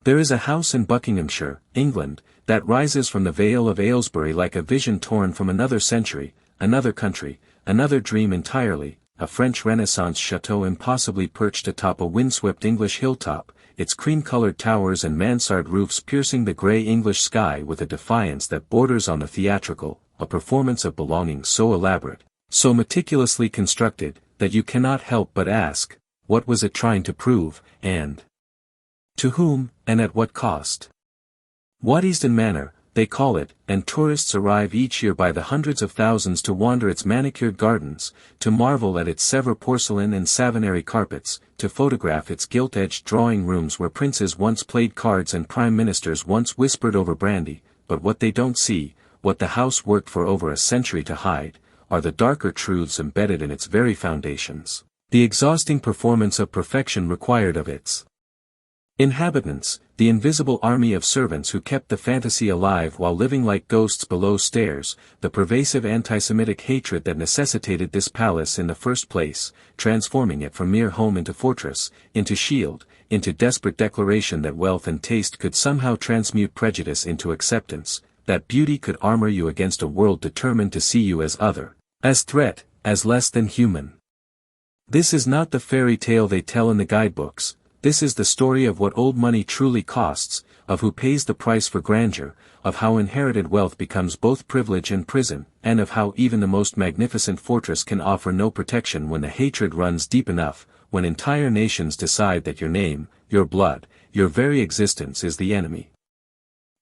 There is a house in Buckinghamshire, England, that rises from the Vale of Aylesbury like a vision torn from another century, another country, another dream entirely, a French Renaissance chateau impossibly perched atop a windswept English hilltop, its cream-colored towers and mansard roofs piercing the grey English sky with a defiance that borders on the theatrical, a performance of belonging so elaborate, so meticulously constructed, that you cannot help but ask, what was it trying to prove, and to whom, and at what cost? Waddesdon Manor, they call it, and tourists arrive each year by the hundreds of thousands to wander its manicured gardens, to marvel at its Sèvres porcelain and Savonnerie carpets, to photograph its gilt-edged drawing rooms where princes once played cards and prime ministers once whispered over brandy, but what they don't see, what the house worked for over a century to hide, are the darker truths embedded in its very foundations, the exhausting performance of perfection required of its inhabitants, the invisible army of servants who kept the fantasy alive while living like ghosts below stairs, the pervasive anti-Semitic hatred that necessitated this palace in the first place, transforming it from mere home into fortress, into shield, into desperate declaration that wealth and taste could somehow transmute prejudice into acceptance, that beauty could armor you against a world determined to see you as other, as threat, as less than human. This is not the fairy tale they tell in the guidebooks. This is the story of what old money truly costs, of who pays the price for grandeur, of how inherited wealth becomes both privilege and prison, and of how even the most magnificent fortress can offer no protection when the hatred runs deep enough, when entire nations decide that your name, your blood, your very existence is the enemy.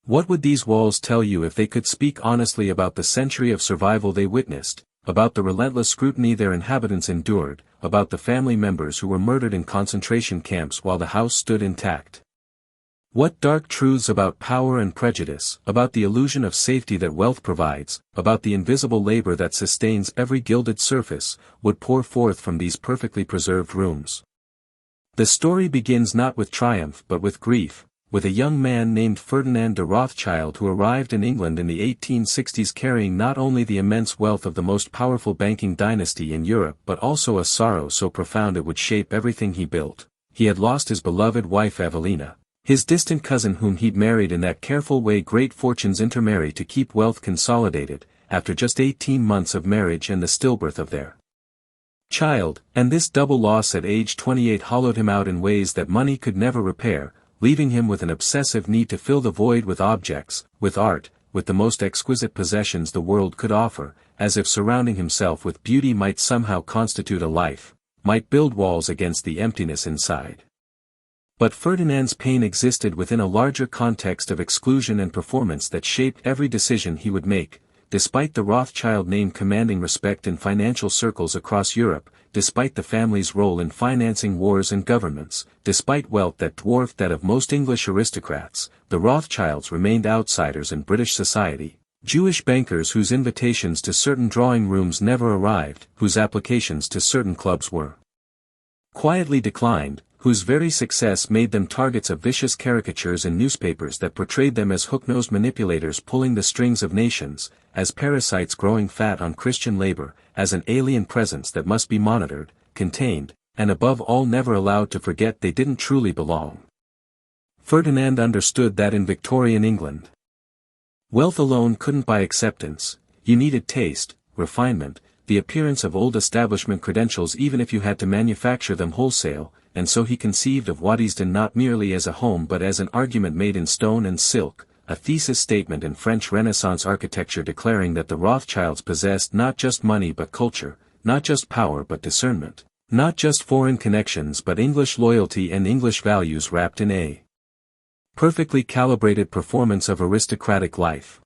What would these walls tell you if they could speak honestly about the century of survival they witnessed, about the relentless scrutiny their inhabitants endured, about the family members who were murdered in concentration camps while the house stood intact? What dark truths about power and prejudice, about the illusion of safety that wealth provides, about the invisible labor that sustains every gilded surface, would pour forth from these perfectly preserved rooms? The story begins not with triumph but with grief, with a young man named Ferdinand de Rothschild who arrived in England in the 1860s carrying not only the immense wealth of the most powerful banking dynasty in Europe but also a sorrow so profound it would shape everything he built. He had lost his beloved wife Evelina, his distant cousin whom he'd married in that careful way great fortunes intermarry to keep wealth consolidated, after just 18 months of marriage and the stillbirth of their child, and this double loss at age 28 hollowed him out in ways that money could never repair, leaving him with an obsessive need to fill the void with objects, with art, with the most exquisite possessions the world could offer, as if surrounding himself with beauty might somehow constitute a life, might build walls against the emptiness inside. But Ferdinand's pain existed within a larger context of exclusion and performance that shaped every decision he would make, despite the Rothschild name commanding respect in financial circles across Europe, despite the family's role in financing wars and governments, despite wealth that dwarfed that of most English aristocrats, the Rothschilds remained outsiders in British society, Jewish bankers whose invitations to certain drawing rooms never arrived, whose applications to certain clubs were quietly declined, whose very success made them targets of vicious caricatures in newspapers that portrayed them as hook-nosed manipulators pulling the strings of nations, as parasites growing fat on Christian labor, as an alien presence that must be monitored, contained, and above all never allowed to forget they didn't truly belong. Ferdinand understood that in Victorian England, wealth alone couldn't buy acceptance. You needed taste, refinement, the appearance of old establishment credentials even if you had to manufacture them wholesale, and so he conceived of Waddesdon not merely as a home but as an argument made in stone and silk, a thesis statement in French Renaissance architecture declaring that the Rothschilds possessed not just money but culture, not just power but discernment, not just foreign connections but English loyalty and English values wrapped in a perfectly calibrated performance of aristocratic life.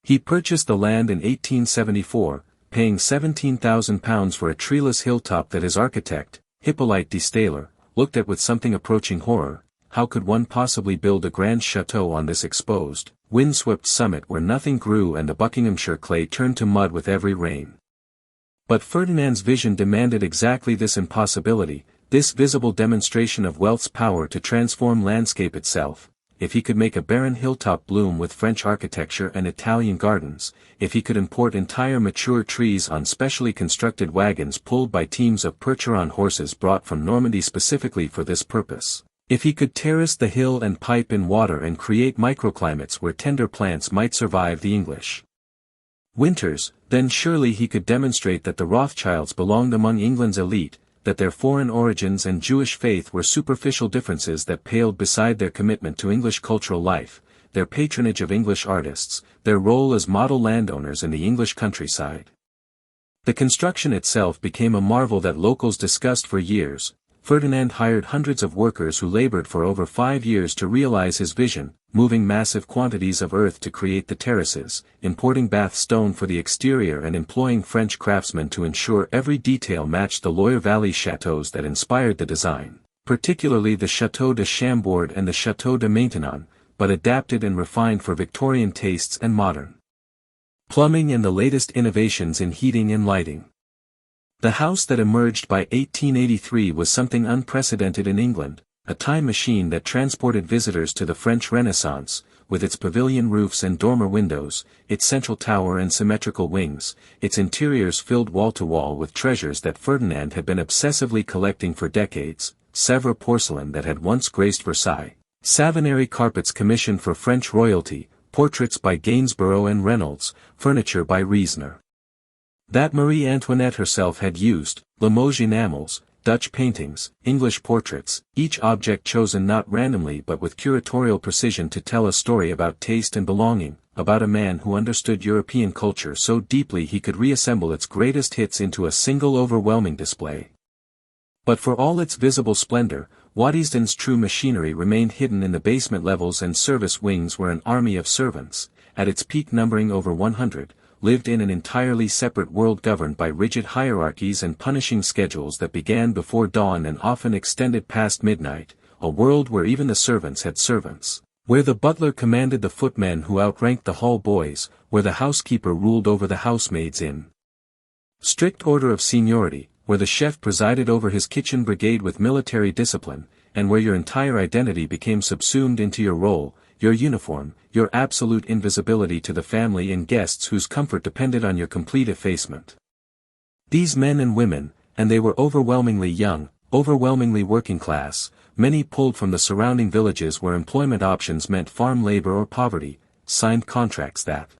He purchased the land in 1874, paying £17,000 for a treeless hilltop that his architect, Hippolyte de Staël, looked at with something approaching horror. How could one possibly build a grand chateau on this exposed, wind-swept summit where nothing grew and the Buckinghamshire clay turned to mud with every rain? But Ferdinand's vision demanded exactly this impossibility, this visible demonstration of wealth's power to transform landscape itself. If he could make a barren hilltop bloom with French architecture and Italian gardens, if he could import entire mature trees on specially constructed wagons pulled by teams of Percheron horses brought from Normandy specifically for this purpose, If he could terrace the hill and pipe in water and create microclimates where tender plants might survive the English winters, then surely he could demonstrate that the Rothschilds belonged among England's elite, that their foreign origins and Jewish faith were superficial differences that paled beside their commitment to English cultural life, their patronage of English artists, their role as model landowners in the English countryside. The construction itself became a marvel that locals discussed for years. Ferdinand hired hundreds of workers who labored for over 5 years to realize his vision, moving massive quantities of earth to create the terraces, importing Bath stone for the exterior and employing French craftsmen to ensure every detail matched the Loire Valley chateaux that inspired the design, particularly the Château de Chambord and the Château de Maintenon, but adapted and refined for Victorian tastes and modern plumbing and the latest innovations in heating and lighting. The house that emerged by 1883 was something unprecedented in England, a time machine that transported visitors to the French Renaissance, with its pavilion roofs and dormer windows, its central tower and symmetrical wings, its interiors filled wall-to-wall with treasures that Ferdinand had been obsessively collecting for decades, Sèvres porcelain that had once graced Versailles, Savonnerie carpets commissioned for French royalty, portraits by Gainsborough and Reynolds, furniture by Riesner that Marie Antoinette herself had used, Limoges enamels, Dutch paintings, English portraits, each object chosen not randomly but with curatorial precision to tell a story about taste and belonging, about a man who understood European culture so deeply he could reassemble its greatest hits into a single overwhelming display. But for all its visible splendor, Waddesdon's true machinery remained hidden in the basement levels and service wings where an army of servants, at its peak numbering over 100, lived in an entirely separate world governed by rigid hierarchies and punishing schedules that began before dawn and often extended past midnight, a world where even the servants had servants, where the butler commanded the footmen who outranked the hall boys, where the housekeeper ruled over the housemaids in strict order of seniority, where the chef presided over his kitchen brigade with military discipline, and where your entire identity became subsumed into your role, your uniform, your absolute invisibility to the family and guests whose comfort depended on your complete effacement. These men and women, and they were overwhelmingly young, overwhelmingly working class, many pulled from the surrounding villages where employment options meant farm labor or poverty, signed contracts that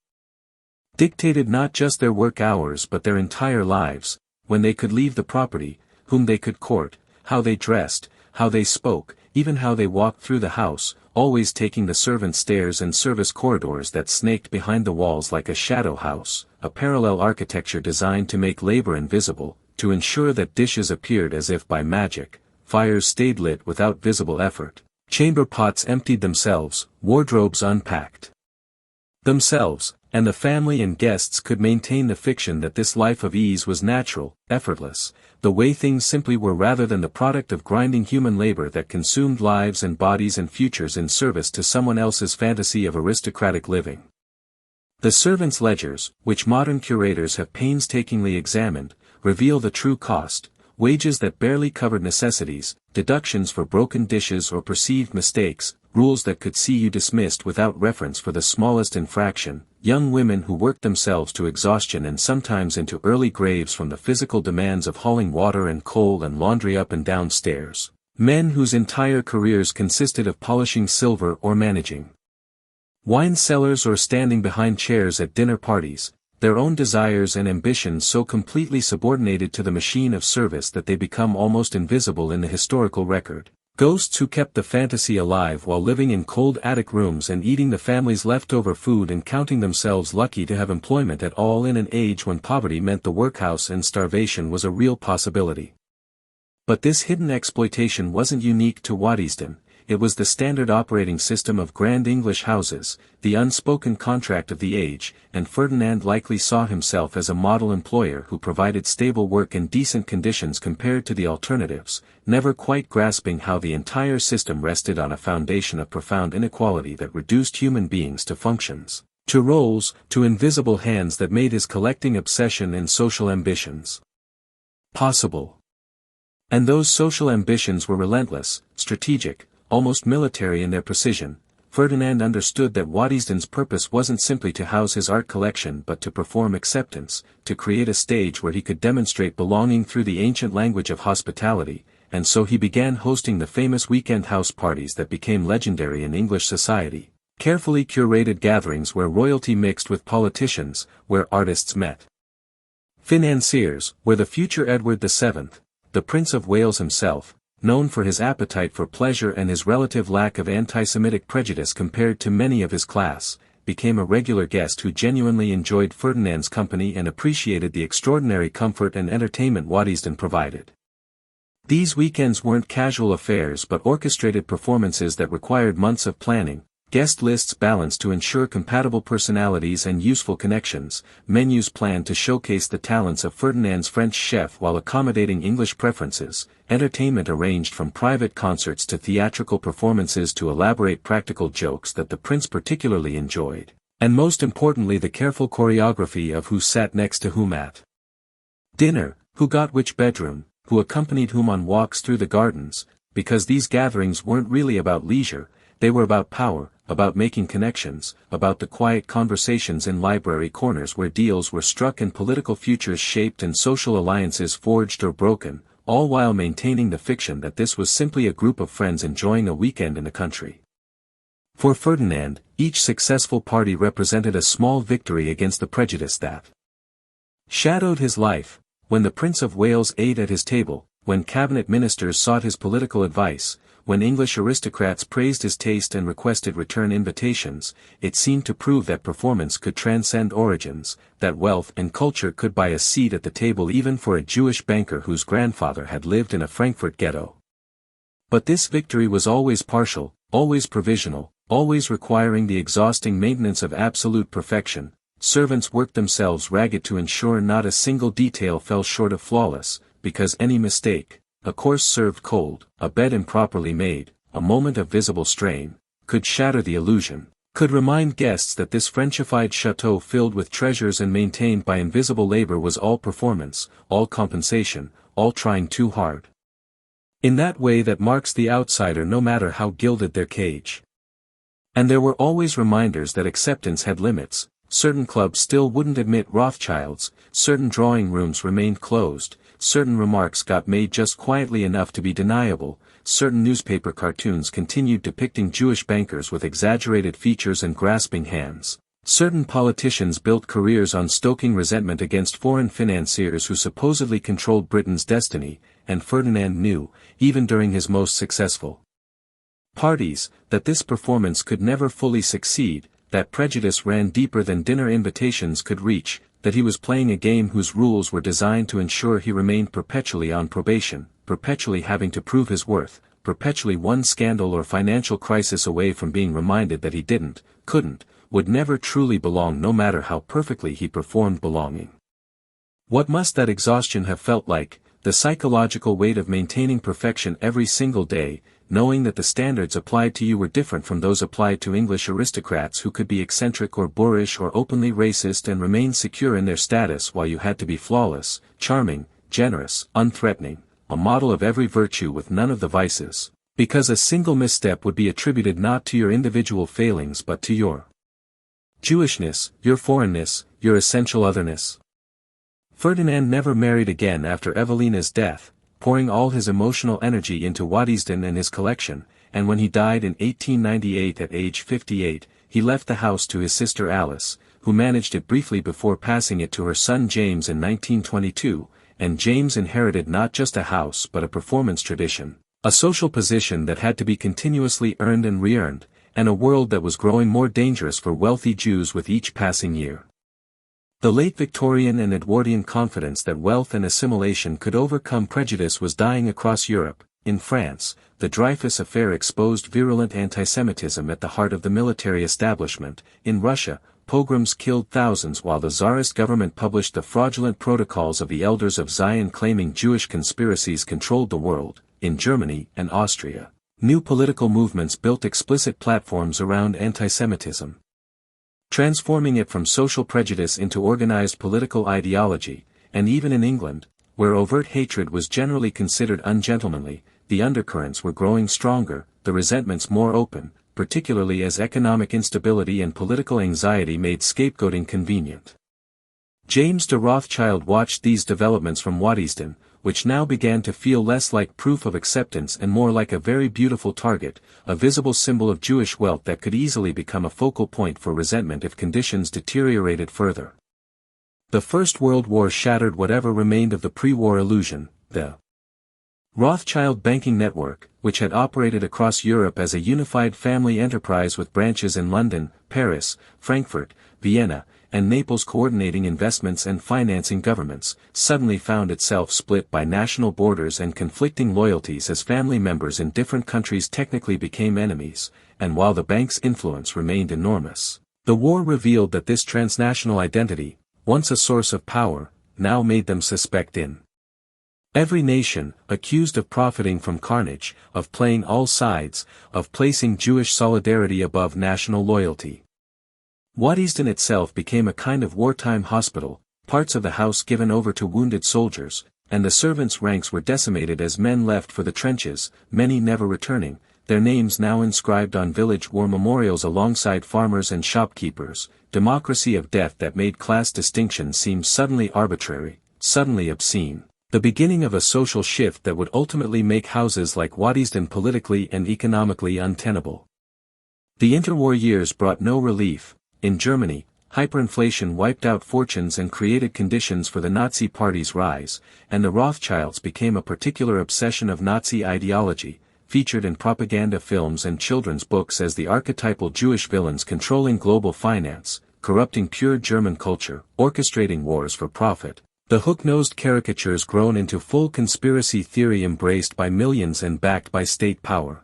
dictated not just their work hours but their entire lives, when they could leave the property, whom they could court, how they dressed, how they spoke, even how they walked through the house, always taking the servant stairs and service corridors that snaked behind the walls like a shadow house, a parallel architecture designed to make labor invisible, to ensure that dishes appeared as if by magic, fires stayed lit without visible effort, chamber pots emptied themselves, wardrobes unpacked themselves, and the family and guests could maintain the fiction that this life of ease was natural, effortless, the way things simply were rather than the product of grinding human labor that consumed lives and bodies and futures in service to someone else's fantasy of aristocratic living. The servants' ledgers, which modern curators have painstakingly examined, reveal the true cost, wages that barely covered necessities, deductions for broken dishes or perceived mistakes, rules that could see you dismissed without reference for the smallest infraction, young women who worked themselves to exhaustion and sometimes into early graves from the physical demands of hauling water and coal and laundry up and down stairs, men whose entire careers consisted of polishing silver or managing wine cellars or standing behind chairs at dinner parties, their own desires and ambitions so completely subordinated to the machine of service that they become almost invisible in the historical record. Ghosts who kept the fantasy alive while living in cold attic rooms and eating the family's leftover food and counting themselves lucky to have employment at all in an age when poverty meant the workhouse and starvation was a real possibility. But this hidden exploitation wasn't unique to Waddesdon. It was the standard operating system of grand English houses, the unspoken contract of the age, and Ferdinand likely saw himself as a model employer who provided stable work and decent conditions compared to the alternatives, never quite grasping how the entire system rested on a foundation of profound inequality that reduced human beings to functions, to roles, to invisible hands that made his collecting obsession and social ambitions possible. And those social ambitions were relentless, strategic, almost military in their precision. Ferdinand understood that Waddesdon's purpose wasn't simply to house his art collection but to perform acceptance, to create a stage where he could demonstrate belonging through the ancient language of hospitality, and so he began hosting the famous weekend house parties that became legendary in English society, carefully curated gatherings where royalty mixed with politicians, where artists met. Financiers, where the future Edward VII, the Prince of Wales himself, known for his appetite for pleasure and his relative lack of anti-Semitic prejudice compared to many of his class, became a regular guest who genuinely enjoyed Ferdinand's company and appreciated the extraordinary comfort and entertainment Waddesdon provided. These weekends weren't casual affairs but orchestrated performances that required months of planning, guest lists balanced to ensure compatible personalities and useful connections, menus planned to showcase the talents of Ferdinand's French chef while accommodating English preferences, entertainment arranged from private concerts to theatrical performances to elaborate practical jokes that the prince particularly enjoyed, and most importantly the careful choreography of who sat next to whom at dinner, who got which bedroom, who accompanied whom on walks through the gardens, because these gatherings weren't really about leisure, they were about power, about making connections, about the quiet conversations in library corners where deals were struck and political futures shaped and social alliances forged or broken, all while maintaining the fiction that this was simply a group of friends enjoying a weekend in the country. For Ferdinand, each successful party represented a small victory against the prejudice that shadowed his life. When the Prince of Wales ate at his table, when cabinet ministers sought his political advice, when English aristocrats praised his taste and requested return invitations, it seemed to prove that performance could transcend origins, that wealth and culture could buy a seat at the table even for a Jewish banker whose grandfather had lived in a Frankfurt ghetto. But this victory was always partial, always provisional, always requiring the exhausting maintenance of absolute perfection. Servants worked themselves ragged to ensure not a single detail fell short of flawless, because any mistake, a course served cold, a bed improperly made, a moment of visible strain, could shatter the illusion, could remind guests that this Frenchified chateau filled with treasures and maintained by invisible labor was all performance, all compensation, all trying too hard. In that way that marks the outsider no matter how gilded their cage. And there were always reminders that acceptance had limits. Certain clubs still wouldn't admit Rothschilds, certain drawing rooms remained closed, certain remarks got made just quietly enough to be deniable, certain newspaper cartoons continued depicting Jewish bankers with exaggerated features and grasping hands, certain politicians built careers on stoking resentment against foreign financiers who supposedly controlled Britain's destiny, and Ferdinand knew, even during his most successful parties, that this performance could never fully succeed, that prejudice ran deeper than dinner invitations could reach, that he was playing a game whose rules were designed to ensure he remained perpetually on probation, perpetually having to prove his worth, perpetually one scandal or financial crisis away from being reminded that he couldn't, would never truly belong no matter how perfectly he performed belonging. What must that exhaustion have felt like, the psychological weight of maintaining perfection every single day, knowing that the standards applied to you were different from those applied to English aristocrats who could be eccentric or boorish or openly racist and remain secure in their status while you had to be flawless, charming, generous, unthreatening, a model of every virtue with none of the vices, because a single misstep would be attributed not to your individual failings but to your Jewishness, your foreignness, your essential otherness. Ferdinand never married again after Evelina's death, pouring all his emotional energy into Waddesdon and his collection, and when he died in 1898 at age 58, he left the house to his sister Alice, who managed it briefly before passing it to her son James in 1922, and James inherited not just a house but a performance tradition, a social position that had to be continuously earned and re-earned, and a world that was growing more dangerous for wealthy Jews with each passing year. The late Victorian and Edwardian confidence that wealth and assimilation could overcome prejudice was dying across Europe. In France, the Dreyfus affair exposed virulent antisemitism at the heart of the military establishment. In Russia, pogroms killed thousands while the Tsarist government published the fraudulent protocols of the Elders of Zion claiming Jewish conspiracies controlled the world. In Germany and Austria, new political movements built explicit platforms around antisemitism, transforming it from social prejudice into organized political ideology, and even in England, where overt hatred was generally considered ungentlemanly, the undercurrents were growing stronger, the resentments more open, particularly as economic instability and political anxiety made scapegoating convenient. James de Rothschild watched these developments from Waddesdon, which now began to feel less like proof of acceptance and more like a very beautiful target, a visible symbol of Jewish wealth that could easily become a focal point for resentment if conditions deteriorated further. The First World War shattered whatever remained of the pre-war illusion. The Rothschild banking network, which had operated across Europe as a unified family enterprise with branches in London, Paris, Frankfurt, Vienna, and Naples coordinating investments and financing governments, suddenly found itself split by national borders and conflicting loyalties as family members in different countries technically became enemies, and while the bank's influence remained enormous, the war revealed that this transnational identity, once a source of power, now made them suspect in every nation, accused of profiting from carnage, of playing all sides, of placing Jewish solidarity above national loyalty. Waddesdon itself became a kind of wartime hospital, parts of the house given over to wounded soldiers, and the servants' ranks were decimated as men left for the trenches, many never returning, their names now inscribed on village war memorials alongside farmers and shopkeepers, democracy of death that made class distinction seem suddenly arbitrary, suddenly obscene. The beginning of a social shift that would ultimately make houses like Waddesdon politically and economically untenable. The interwar years brought no relief. In Germany, hyperinflation wiped out fortunes and created conditions for the Nazi Party's rise, and the Rothschilds became a particular obsession of Nazi ideology, featured in propaganda films and children's books as the archetypal Jewish villains controlling global finance, corrupting pure German culture, orchestrating wars for profit. The hook-nosed caricatures grown into full conspiracy theory embraced by millions and backed by state power.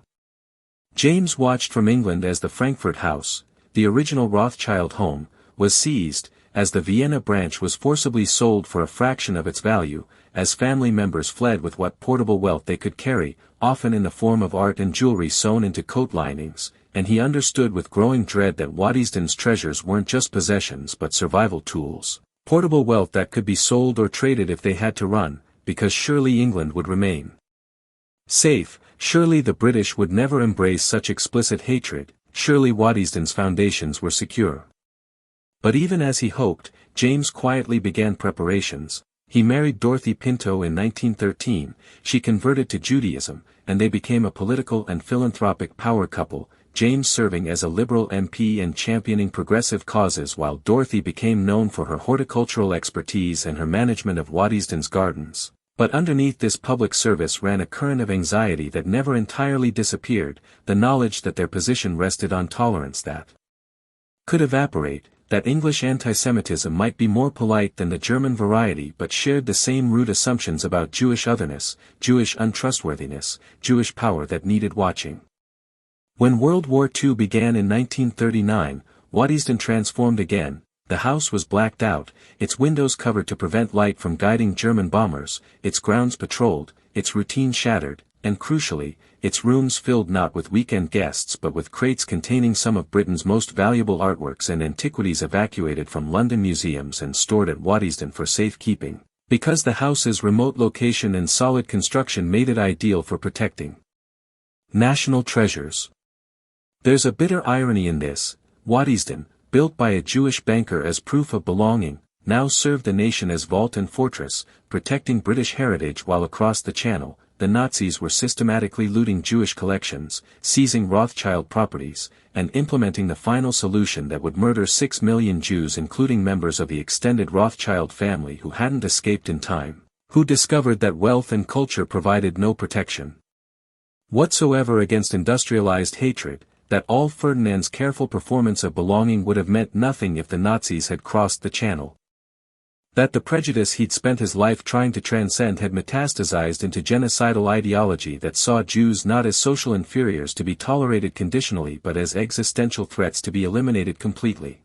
James watched from England as the Frankfurt house, the original Rothschild home, was seized, as the Vienna branch was forcibly sold for a fraction of its value, as family members fled with what portable wealth they could carry, often in the form of art and jewelry sewn into coat linings, and he understood with growing dread that Waddesdon's treasures weren't just possessions but survival tools. Portable wealth that could be sold or traded if they had to run, because surely England would remain safe, surely the British would never embrace such explicit hatred, surely Waddesdon's foundations were secure. But even as he hoped, James quietly began preparations. He married Dorothy Pinto in 1913, she converted to Judaism, and they became a political and philanthropic power couple, James serving as a Liberal MP and championing progressive causes while Dorothy became known for her horticultural expertise and her management of Waddesdon's gardens. But underneath this public service ran a current of anxiety that never entirely disappeared, the knowledge that their position rested on tolerance that could evaporate, that English anti-Semitism might be more polite than the German variety but shared the same root assumptions about Jewish otherness, Jewish untrustworthiness, Jewish power that needed watching. When World War II began in 1939, Waddesdon transformed again. The house was blacked out, its windows covered to prevent light from guiding German bombers, its grounds patrolled, its routine shattered, and crucially, its rooms filled not with weekend guests but with crates containing some of Britain's most valuable artworks and antiquities evacuated from London museums and stored at Waddesdon for safekeeping, because the house's remote location and solid construction made it ideal for protecting national treasures. There's a bitter irony in this. Waddesdon, built by a Jewish banker as proof of belonging, now served the nation as vault and fortress, protecting British heritage while across the Channel, the Nazis were systematically looting Jewish collections, seizing Rothschild properties, and implementing the final solution that would murder 6 million Jews including members of the extended Rothschild family who hadn't escaped in time, who discovered that wealth and culture provided no protection whatsoever against industrialized hatred, that all Ferdinand's careful performance of belonging would have meant nothing if the Nazis had crossed the Channel. That the prejudice he'd spent his life trying to transcend had metastasized into genocidal ideology that saw Jews not as social inferiors to be tolerated conditionally but as existential threats to be eliminated completely.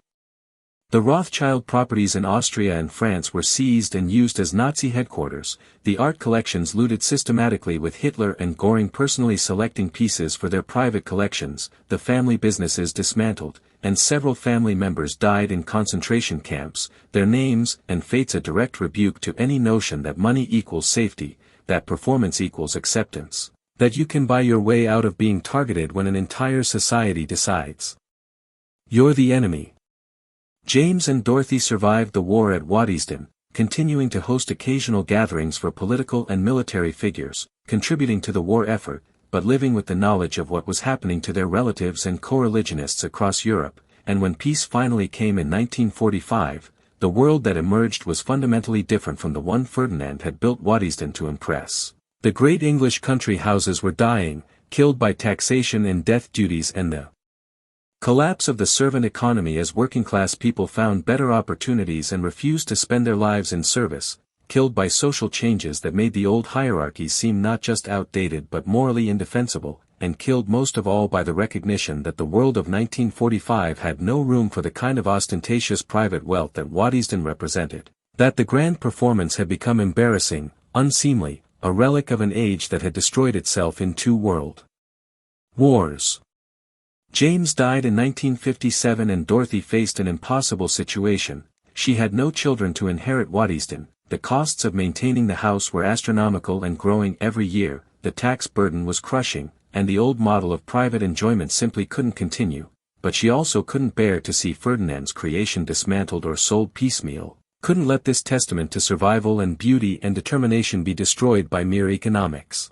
The Rothschild properties in Austria and France were seized and used as Nazi headquarters, the art collections looted systematically with Hitler and Göring personally selecting pieces for their private collections, the family businesses dismantled, and several family members died in concentration camps, their names and fates a direct rebuke to any notion that money equals safety, that performance equals acceptance, that you can buy your way out of being targeted when an entire society decides you're the enemy. James and Dorothy survived the war at Waddesdon, continuing to host occasional gatherings for political and military figures, contributing to the war effort, but living with the knowledge of what was happening to their relatives and co-religionists across Europe, and when peace finally came in 1945, the world that emerged was fundamentally different from the one Ferdinand had built Waddesdon to impress. The great English country houses were dying, killed by taxation and death duties and the collapse of the servant economy as working-class people found better opportunities and refused to spend their lives in service, killed by social changes that made the old hierarchies seem not just outdated but morally indefensible, and killed most of all by the recognition that the world of 1945 had no room for the kind of ostentatious private wealth that Waddesdon represented, that the grand performance had become embarrassing, unseemly, a relic of an age that had destroyed itself in two world wars. James died in 1957 and Dorothy faced an impossible situation. She had no children to inherit Waddesdon, the costs of maintaining the house were astronomical and growing every year, the tax burden was crushing, and the old model of private enjoyment simply couldn't continue, but she also couldn't bear to see Ferdinand's creation dismantled or sold piecemeal, couldn't let this testament to survival and beauty and determination be destroyed by mere economics.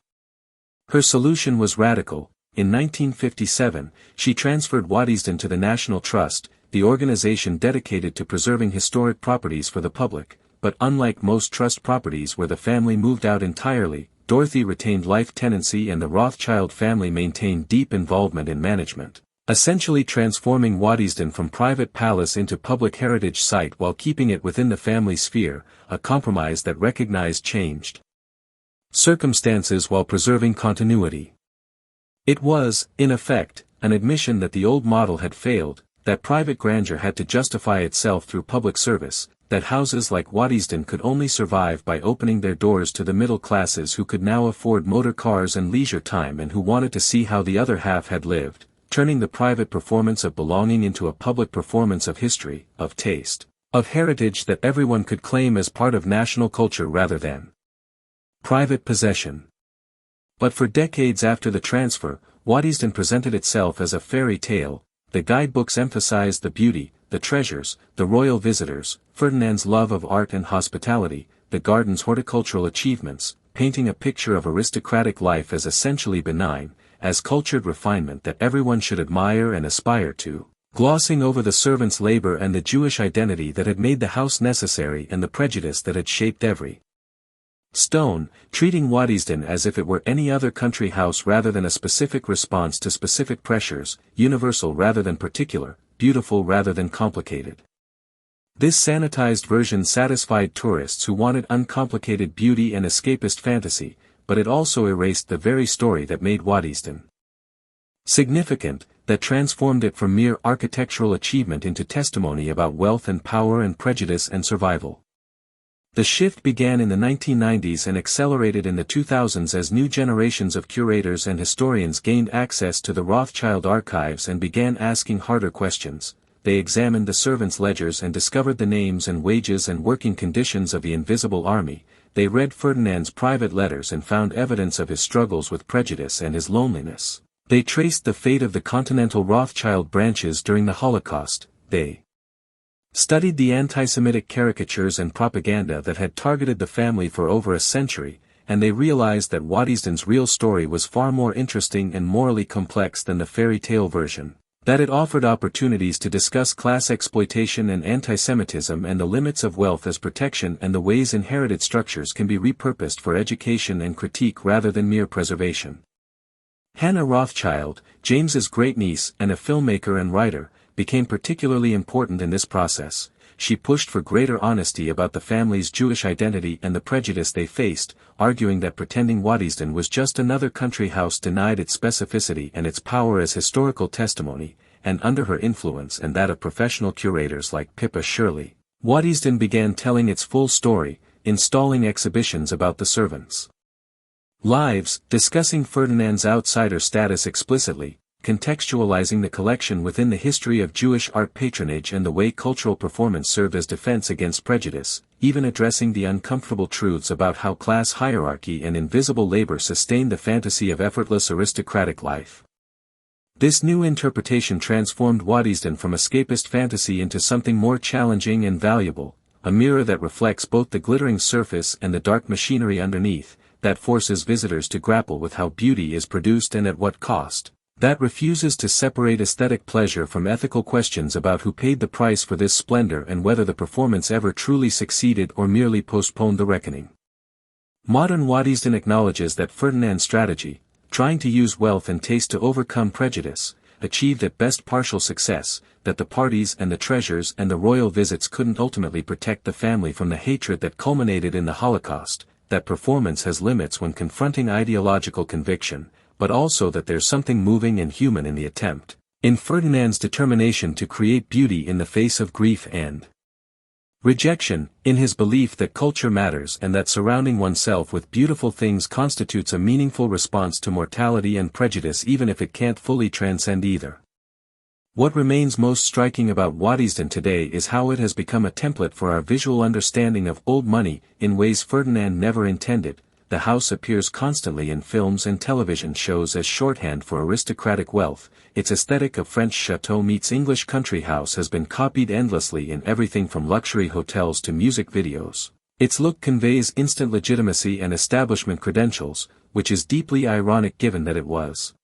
Her solution was radical. In 1957, she transferred Waddesdon to the National Trust, the organization dedicated to preserving historic properties for the public, but unlike most trust properties where the family moved out entirely, Dorothy retained life tenancy and the Rothschild family maintained deep involvement in management, essentially transforming Waddesdon from private palace into public heritage site while keeping it within the family sphere, a compromise that recognized changed circumstances while preserving continuity. It was, in effect, an admission that the old model had failed, that private grandeur had to justify itself through public service, that houses like Waddesdon could only survive by opening their doors to the middle classes who could now afford motor cars and leisure time and who wanted to see how the other half had lived, turning the private performance of belonging into a public performance of history, of taste, of heritage that everyone could claim as part of national culture rather than private possession. But for decades after the transfer, Waddesdon presented itself as a fairy tale. The guidebooks emphasized the beauty, the treasures, the royal visitors, Ferdinand's love of art and hospitality, the garden's horticultural achievements, painting a picture of aristocratic life as essentially benign, as cultured refinement that everyone should admire and aspire to, glossing over the servant's labor and the Jewish identity that had made the house necessary and the prejudice that had shaped every stone, treating Waddesdon as if it were any other country house rather than a specific response to specific pressures, universal rather than particular, beautiful rather than complicated. This sanitized version satisfied tourists who wanted uncomplicated beauty and escapist fantasy, but it also erased the very story that made Waddesdon significant, that transformed it from mere architectural achievement into testimony about wealth and power and prejudice and survival. The shift began in the 1990s and accelerated in the 2000s as new generations of curators and historians gained access to the Rothschild archives and began asking harder questions. They examined the servants' ledgers and discovered the names and wages and working conditions of the Invisible Army. They read Ferdinand's private letters and found evidence of his struggles with prejudice and his loneliness. They traced the fate of the continental Rothschild branches during the Holocaust. They studied the anti-Semitic caricatures and propaganda that had targeted the family for over a century, and they realized that Waddesdon's real story was far more interesting and morally complex than the fairy tale version, that it offered opportunities to discuss class exploitation and anti-Semitism and the limits of wealth as protection and the ways inherited structures can be repurposed for education and critique rather than mere preservation. Hannah Rothschild, James's great-niece and a filmmaker and writer, became particularly important in this process. She pushed for greater honesty about the family's Jewish identity and the prejudice they faced, arguing that pretending Waddesdon was just another country house denied its specificity and its power as historical testimony, and under her influence and that of professional curators like Pippa Shirley, Waddesdon began telling its full story, installing exhibitions about the servants' lives, discussing Ferdinand's outsider status explicitly, contextualizing the collection within the history of Jewish art patronage and the way cultural performance served as defense against prejudice, even addressing the uncomfortable truths about how class hierarchy and invisible labor sustained the fantasy of effortless aristocratic life. This new interpretation transformed Waddesdon from escapist fantasy into something more challenging and valuable, a mirror that reflects both the glittering surface and the dark machinery underneath, that forces visitors to grapple with how beauty is produced and at what cost, that refuses to separate aesthetic pleasure from ethical questions about who paid the price for this splendor and whether the performance ever truly succeeded or merely postponed the reckoning. Modern Waddesdon acknowledges that Ferdinand's strategy, trying to use wealth and taste to overcome prejudice, achieved at best partial success, that the parties and the treasures and the royal visits couldn't ultimately protect the family from the hatred that culminated in the Holocaust, that performance has limits when confronting ideological conviction, but also that there's something moving and human in the attempt, in Ferdinand's determination to create beauty in the face of grief and rejection, in his belief that culture matters and that surrounding oneself with beautiful things constitutes a meaningful response to mortality and prejudice even if it can't fully transcend either. What remains most striking about Waddesdon today is how it has become a template for our visual understanding of old money in ways Ferdinand never intended. The house appears constantly in films and television shows as shorthand for aristocratic wealth. Its aesthetic of French chateau meets English country house has been copied endlessly in everything from luxury hotels to music videos. Its look conveys instant legitimacy and establishment credentials, which is deeply ironic given that it was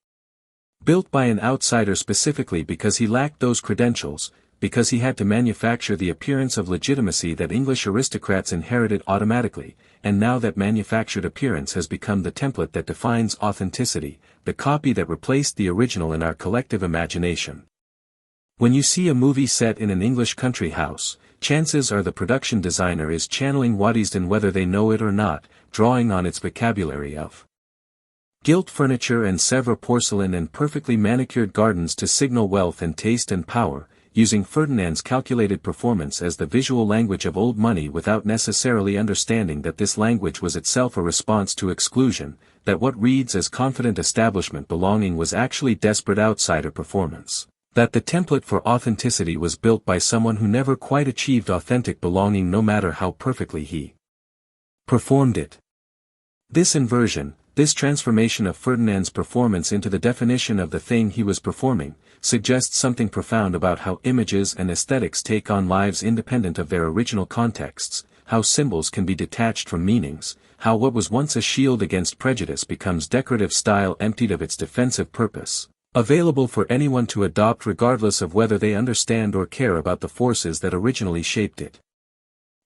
built by an outsider specifically because he lacked those credentials, because he had to manufacture the appearance of legitimacy that English aristocrats inherited automatically, and now that manufactured appearance has become the template that defines authenticity, the copy that replaced the original in our collective imagination. When you see a movie set in an English country house, chances are the production designer is channeling Waddesdon whether they know it or not, drawing on its vocabulary of gilt furniture and Sèvres porcelain and perfectly manicured gardens to signal wealth and taste and power, using Ferdinand's calculated performance as the visual language of old money without necessarily understanding that this language was itself a response to exclusion, that what reads as confident establishment belonging was actually desperate outsider performance, that the template for authenticity was built by someone who never quite achieved authentic belonging no matter how perfectly he performed it. This inversion, this transformation of Ferdinand's performance into the definition of the thing he was performing, suggests something profound about how images and aesthetics take on lives independent of their original contexts, how symbols can be detached from meanings, how what was once a shield against prejudice becomes decorative style emptied of its defensive purpose, available for anyone to adopt regardless of whether they understand or care about the forces that originally shaped it.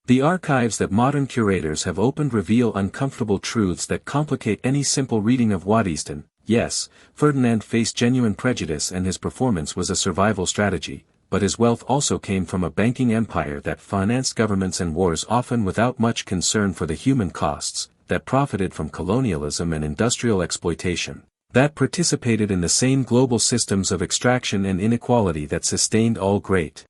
The archives that modern curators have opened reveal uncomfortable truths that complicate any simple reading of Waddesdon. Yes, Ferdinand faced genuine prejudice and his performance was a survival strategy, but his wealth also came from a banking empire that financed governments and wars often without much concern for the human costs, that profited from colonialism and industrial exploitation, that participated in the same global systems of extraction and inequality that sustained all great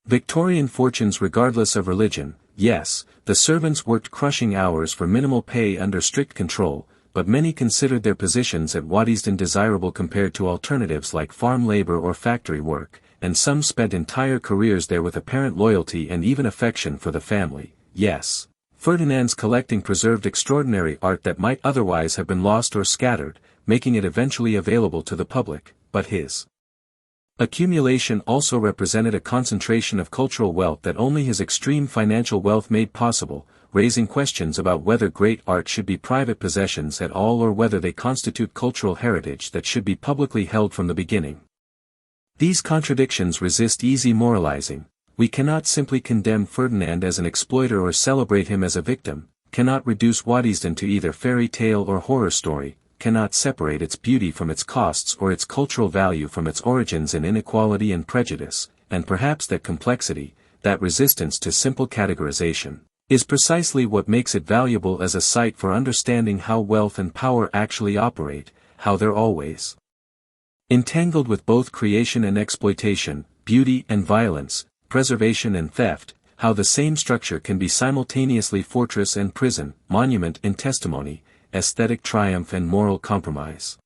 Victorian fortunes regardless of religion. Yes, the servants worked crushing hours for minimal pay under strict control, but many considered their positions at Waddesdon desirable compared to alternatives like farm labor or factory work, and some spent entire careers there with apparent loyalty and even affection for the family. Yes, Ferdinand's collecting preserved extraordinary art that might otherwise have been lost or scattered, making it eventually available to the public, but his accumulation also represented a concentration of cultural wealth that only his extreme financial wealth made possible, raising questions about whether great art should be private possessions at all or whether they constitute cultural heritage that should be publicly held from the beginning. These contradictions resist easy moralizing. We cannot simply condemn Ferdinand as an exploiter or celebrate him as a victim, cannot reduce Waddesdon to either fairy tale or horror story, cannot separate its beauty from its costs or its cultural value from its origins in inequality and prejudice, and perhaps that complexity, that resistance to simple categorization, is precisely what makes it valuable as a site for understanding how wealth and power actually operate, how they're always entangled with both creation and exploitation, beauty and violence, preservation and theft, how the same structure can be simultaneously fortress and prison, monument and testimony, aesthetic triumph and moral compromise.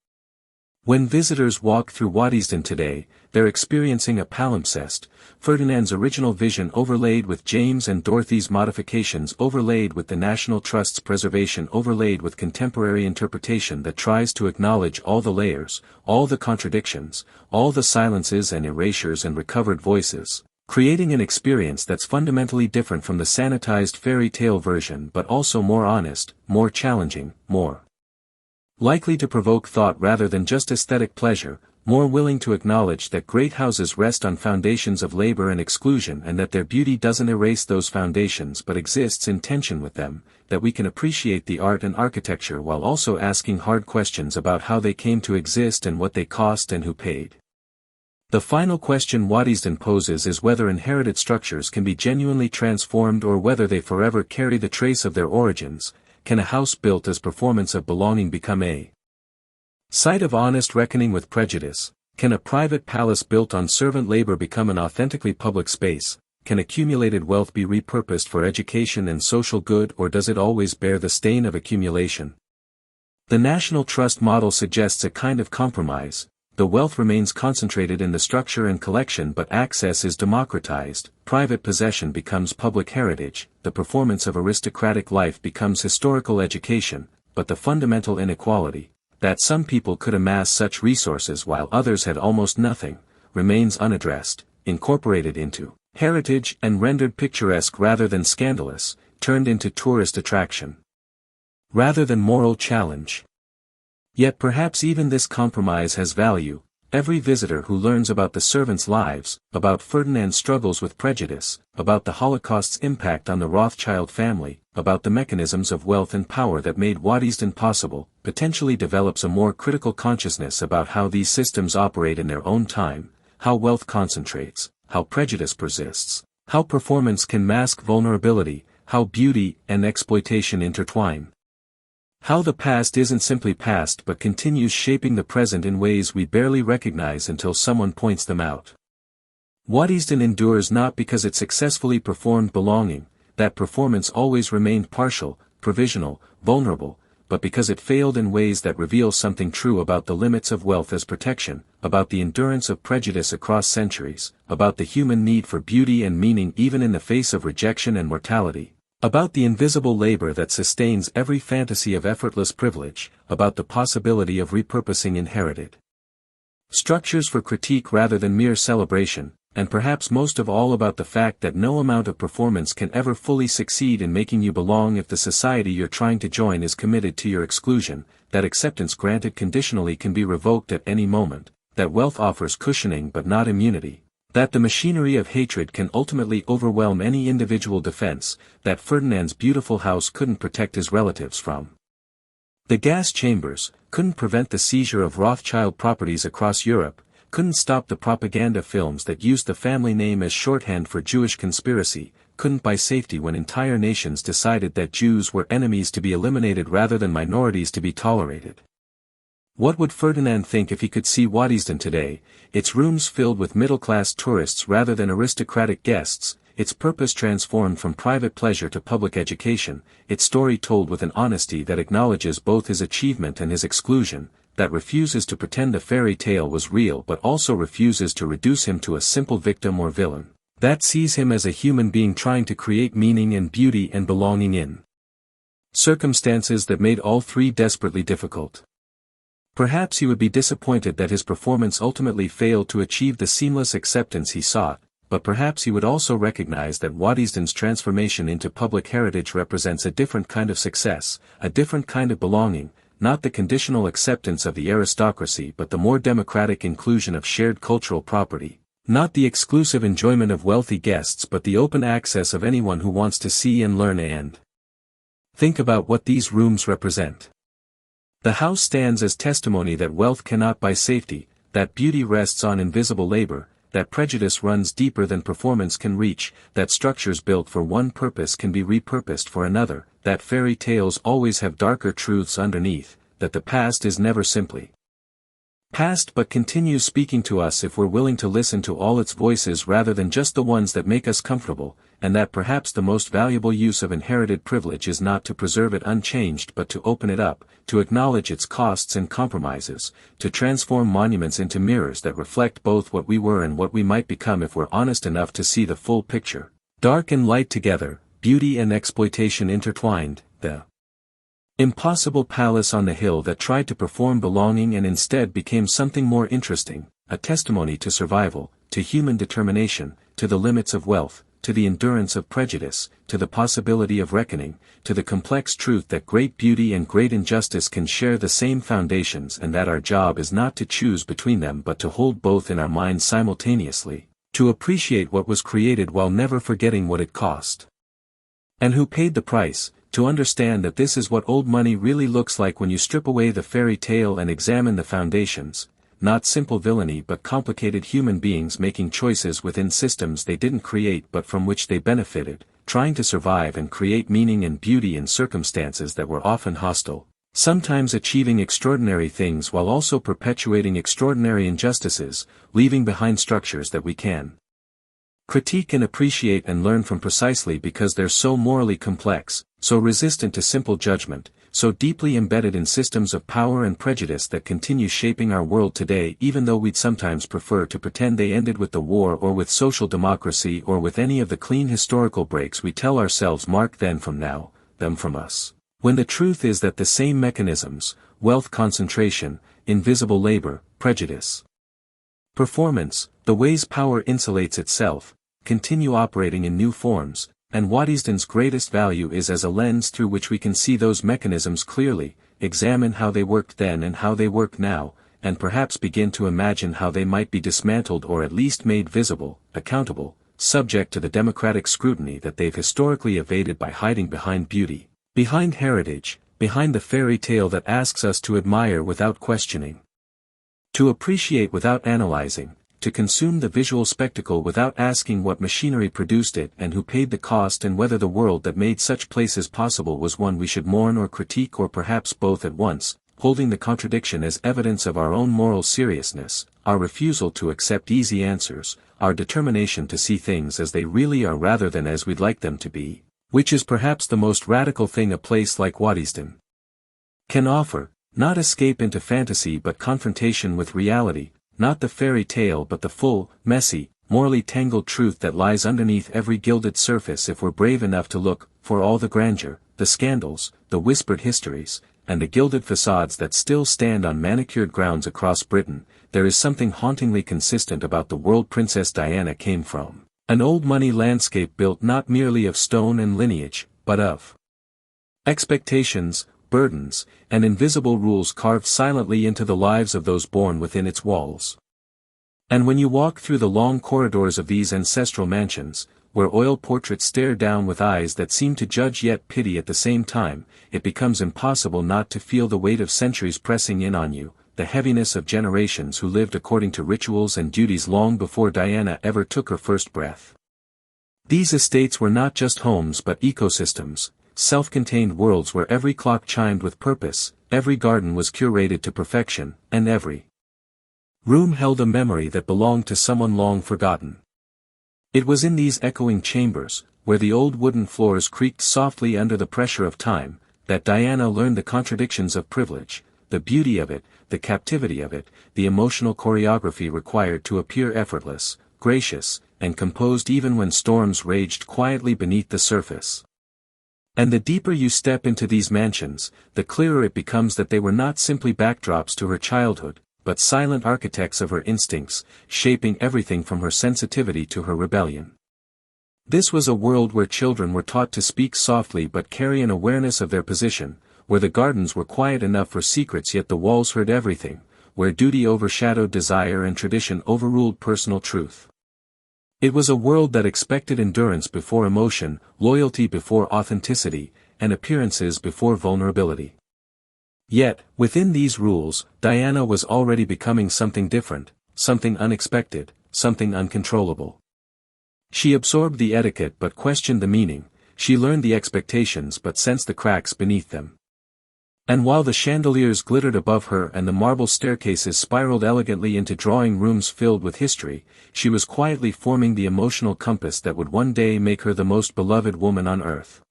When visitors walk through Waddesdon today, they're experiencing a palimpsest, Ferdinand's original vision overlaid with James and Dorothy's modifications overlaid with the National Trust's preservation overlaid with contemporary interpretation that tries to acknowledge all the layers, all the contradictions, all the silences and erasures and recovered voices, creating an experience that's fundamentally different from the sanitized fairy tale version but also more honest, more challenging, more likely to provoke thought rather than just aesthetic pleasure, more willing to acknowledge that great houses rest on foundations of labor and exclusion and that their beauty doesn't erase those foundations but exists in tension with them, that we can appreciate the art and architecture while also asking hard questions about how they came to exist and what they cost and who paid. The final question Waddesdon poses is whether inherited structures can be genuinely transformed or whether they forever carry the trace of their origins. Can a house built as performance of belonging become a site of honest reckoning with prejudice? Can a private palace built on servant labor become an authentically public space? Can accumulated wealth be repurposed for education and social good, or does it always bear the stain of accumulation? The National Trust model suggests a kind of compromise. The wealth remains concentrated in the structure and collection but access is democratized, private possession becomes public heritage, the performance of aristocratic life becomes historical education, but the fundamental inequality, that some people could amass such resources while others had almost nothing, remains unaddressed, incorporated into heritage and rendered picturesque rather than scandalous, turned into tourist attraction rather than moral challenge. Yet perhaps even this compromise has value. Every visitor who learns about the servants' lives, about Ferdinand's struggles with prejudice, about the Holocaust's impact on the Rothschild family, about the mechanisms of wealth and power that made Waddesdon possible, potentially develops a more critical consciousness about how these systems operate in their own time, how wealth concentrates, how prejudice persists, how performance can mask vulnerability, how beauty and exploitation intertwine. How the past isn't simply past but continues shaping the present in ways we barely recognize until someone points them out. Waddesdon endures not because it successfully performed belonging, that performance always remained partial, provisional, vulnerable, but because it failed in ways that reveal something true about the limits of wealth as protection, about the endurance of prejudice across centuries, about the human need for beauty and meaning even in the face of rejection and mortality. About the invisible labor that sustains every fantasy of effortless privilege, about the possibility of repurposing inherited structures for critique rather than mere celebration, and perhaps most of all about the fact that no amount of performance can ever fully succeed in making you belong if the society you're trying to join is committed to your exclusion, that acceptance granted conditionally can be revoked at any moment, that wealth offers cushioning but not immunity, that the machinery of hatred can ultimately overwhelm any individual defense, that Ferdinand's beautiful house couldn't protect his relatives from the gas chambers, couldn't prevent the seizure of Rothschild properties across Europe, couldn't stop the propaganda films that used the family name as shorthand for Jewish conspiracy, couldn't buy safety when entire nations decided that Jews were enemies to be eliminated rather than minorities to be tolerated. What would Ferdinand think if he could see Waddesdon today, its rooms filled with middle-class tourists rather than aristocratic guests, its purpose transformed from private pleasure to public education, its story told with an honesty that acknowledges both his achievement and his exclusion, that refuses to pretend the fairy tale was real but also refuses to reduce him to a simple victim or villain, that sees him as a human being trying to create meaning and beauty and belonging in circumstances that made all three desperately difficult. Perhaps he would be disappointed that his performance ultimately failed to achieve the seamless acceptance he sought, but perhaps he would also recognize that Waddesdon's transformation into public heritage represents a different kind of success, a different kind of belonging, not the conditional acceptance of the aristocracy but the more democratic inclusion of shared cultural property, not the exclusive enjoyment of wealthy guests but the open access of anyone who wants to see and learn and think about what these rooms represent. The house stands as testimony that wealth cannot buy safety, that beauty rests on invisible labor, that prejudice runs deeper than performance can reach, that structures built for one purpose can be repurposed for another, that fairy tales always have darker truths underneath, that the past is never simply past but continues speaking to us if we're willing to listen to all its voices rather than just the ones that make us comfortable, and that perhaps the most valuable use of inherited privilege is not to preserve it unchanged but to open it up, to acknowledge its costs and compromises, to transform monuments into mirrors that reflect both what we were and what we might become if we're honest enough to see the full picture. Dark and light together, beauty and exploitation intertwined, the impossible palace on the hill that tried to perform belonging and instead became something more interesting, a testimony to survival, to human determination, to the limits of wealth, to the endurance of prejudice, to the possibility of reckoning, to the complex truth that great beauty and great injustice can share the same foundations and that our job is not to choose between them but to hold both in our minds simultaneously, to appreciate what was created while never forgetting what it cost. And who paid the price, to understand that this is what old money really looks like when you strip away the fairy tale and examine the foundations, not simple villainy but complicated human beings making choices within systems they didn't create but from which they benefited, trying to survive and create meaning and beauty in circumstances that were often hostile, sometimes achieving extraordinary things while also perpetuating extraordinary injustices, leaving behind structures that we can critique and appreciate and learn from precisely because they're so morally complex, so resistant to simple judgment, so deeply embedded in systems of power and prejudice that continue shaping our world today even though we'd sometimes prefer to pretend they ended with the war or with social democracy or with any of the clean historical breaks we tell ourselves mark then from now, them from us. When the truth is that the same mechanisms, wealth concentration, invisible labor, prejudice, performance, the ways power insulates itself, continue operating in new forms, and Waddesdon's greatest value is as a lens through which we can see those mechanisms clearly, examine how they worked then and how they work now, and perhaps begin to imagine how they might be dismantled or at least made visible, accountable, subject to the democratic scrutiny that they've historically evaded by hiding behind beauty, behind heritage, behind the fairy tale that asks us to admire without questioning, to appreciate without analyzing, to consume the visual spectacle without asking what machinery produced it and who paid the cost and whether the world that made such places possible was one we should mourn or critique or perhaps both at once, holding the contradiction as evidence of our own moral seriousness, our refusal to accept easy answers, our determination to see things as they really are rather than as we'd like them to be, which is perhaps the most radical thing a place like Waddesdon can offer, not escape into fantasy but confrontation with reality, not the fairy tale but the full, messy, morally tangled truth that lies underneath every gilded surface if we're brave enough to look, for all the grandeur, the scandals, the whispered histories, and the gilded façades that still stand on manicured grounds across Britain, there is something hauntingly consistent about the world Princess Diana came from, an old money landscape built not merely of stone and lineage, but of expectations, burdens, and invisible rules carved silently into the lives of those born within its walls. And when you walk through the long corridors of these ancestral mansions, where oil portraits stare down with eyes that seem to judge yet pity at the same time, it becomes impossible not to feel the weight of centuries pressing in on you, the heaviness of generations who lived according to rituals and duties long before Diana ever took her first breath. These estates were not just homes but ecosystems, self-contained worlds where every clock chimed with purpose, every garden was curated to perfection, and every room held a memory that belonged to someone long forgotten. It was in these echoing chambers, where the old wooden floors creaked softly under the pressure of time, that Diana learned the contradictions of privilege, the beauty of it, the captivity of it, the emotional choreography required to appear effortless, gracious, and composed even when storms raged quietly beneath the surface. And the deeper you step into these mansions, the clearer it becomes that they were not simply backdrops to her childhood, but silent architects of her instincts, shaping everything from her sensitivity to her rebellion. This was a world where children were taught to speak softly but carry an awareness of their position, where the gardens were quiet enough for secrets yet the walls heard everything, where duty overshadowed desire and tradition overruled personal truth. It was a world that expected endurance before emotion, loyalty before authenticity, and appearances before vulnerability. Yet, within these rules, Diana was already becoming something different, something unexpected, something uncontrollable. She absorbed the etiquette but questioned the meaning, she learned the expectations but sensed the cracks beneath them. And while the chandeliers glittered above her and the marble staircases spiraled elegantly into drawing rooms filled with history, she was quietly forming the emotional compass that would one day make her the most beloved woman on earth.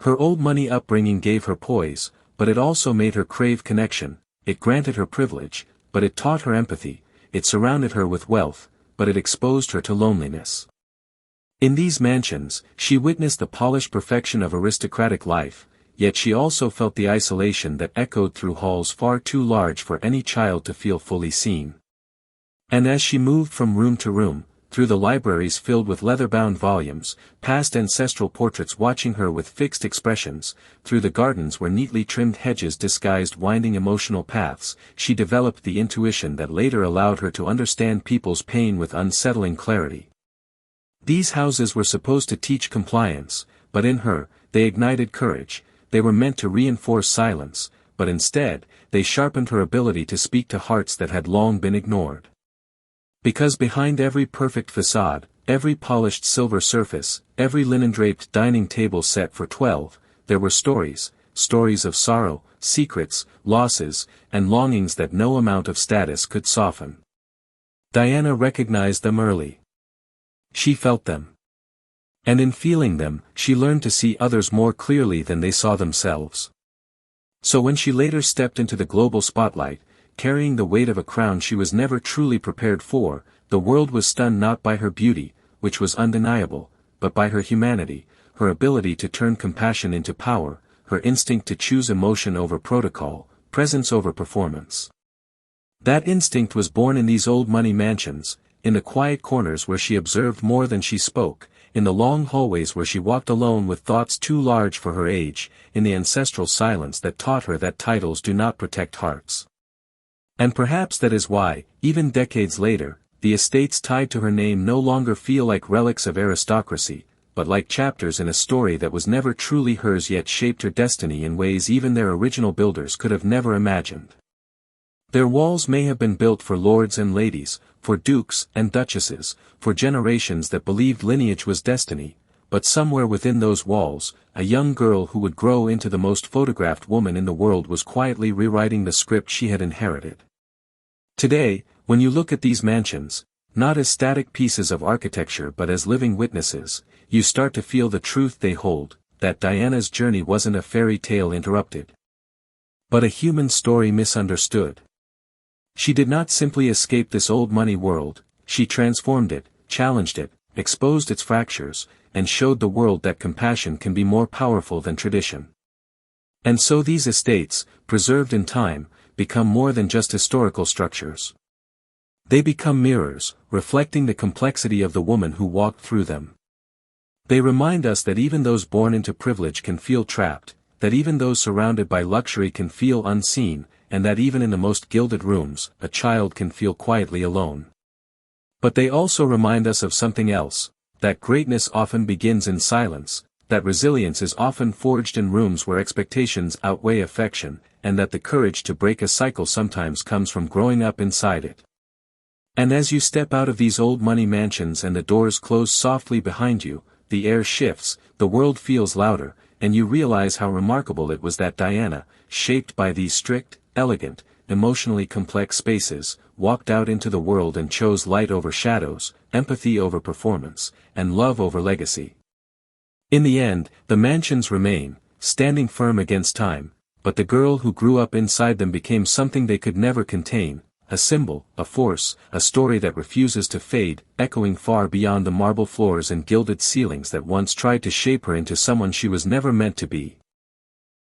Her old money upbringing gave her poise, but it also made her crave connection, it granted her privilege, but it taught her empathy, it surrounded her with wealth, but it exposed her to loneliness. In these mansions, she witnessed the polished perfection of aristocratic life, yet she also felt the isolation that echoed through halls far too large for any child to feel fully seen. And as she moved from room to room, through the libraries filled with leather-bound volumes, past ancestral portraits watching her with fixed expressions, through the gardens where neatly trimmed hedges disguised winding emotional paths, she developed the intuition that later allowed her to understand people's pain with unsettling clarity. These houses were supposed to teach compliance, but in her, they ignited courage. They were meant to reinforce silence, but instead, they sharpened her ability to speak to hearts that had long been ignored. Because behind every perfect façade, every polished silver surface, every linen-draped dining table set for 12, there were stories, stories of sorrow, secrets, losses, and longings that no amount of status could soften. Diana recognized them early. She felt them. And in feeling them, she learned to see others more clearly than they saw themselves. So when she later stepped into the global spotlight, carrying the weight of a crown she was never truly prepared for, the world was stunned not by her beauty, which was undeniable, but by her humanity, her ability to turn compassion into power, her instinct to choose emotion over protocol, presence over performance. That instinct was born in these old money mansions, in the quiet corners where she observed more than she spoke, in the long hallways where she walked alone with thoughts too large for her age, in the ancestral silence that taught her that titles do not protect hearts. And perhaps that is why, even decades later, the estates tied to her name no longer feel like relics of aristocracy, but like chapters in a story that was never truly hers yet shaped her destiny in ways even their original builders could have never imagined. Their walls may have been built for lords and ladies, for dukes and duchesses, for generations that believed lineage was destiny, but somewhere within those walls, a young girl who would grow into the most photographed woman in the world was quietly rewriting the script she had inherited. Today, when you look at these mansions, not as static pieces of architecture but as living witnesses, you start to feel the truth they hold, that Diana's journey wasn't a fairy tale interrupted, but a human story misunderstood. She did not simply escape this old money world, she transformed it, challenged it, exposed its fractures, and showed the world that compassion can be more powerful than tradition. And so these estates, preserved in time, become more than just historical structures. They become mirrors, reflecting the complexity of the woman who walked through them. They remind us that even those born into privilege can feel trapped, that even those surrounded by luxury can feel unseen, and that even in the most gilded rooms, a child can feel quietly alone. But they also remind us of something else, that greatness often begins in silence, that resilience is often forged in rooms where expectations outweigh affection, and that the courage to break a cycle sometimes comes from growing up inside it. And as you step out of these old money mansions and the doors close softly behind you, the air shifts, the world feels louder, and you realize how remarkable it was that Diana, shaped by these strict, elegant, emotionally complex spaces, walked out into the world and chose light over shadows, empathy over performance, and love over legacy. In the end, the mansions remain, standing firm against time, but the girl who grew up inside them became something they could never contain, a symbol, a force, a story that refuses to fade, echoing far beyond the marble floors and gilded ceilings that once tried to shape her into someone she was never meant to be.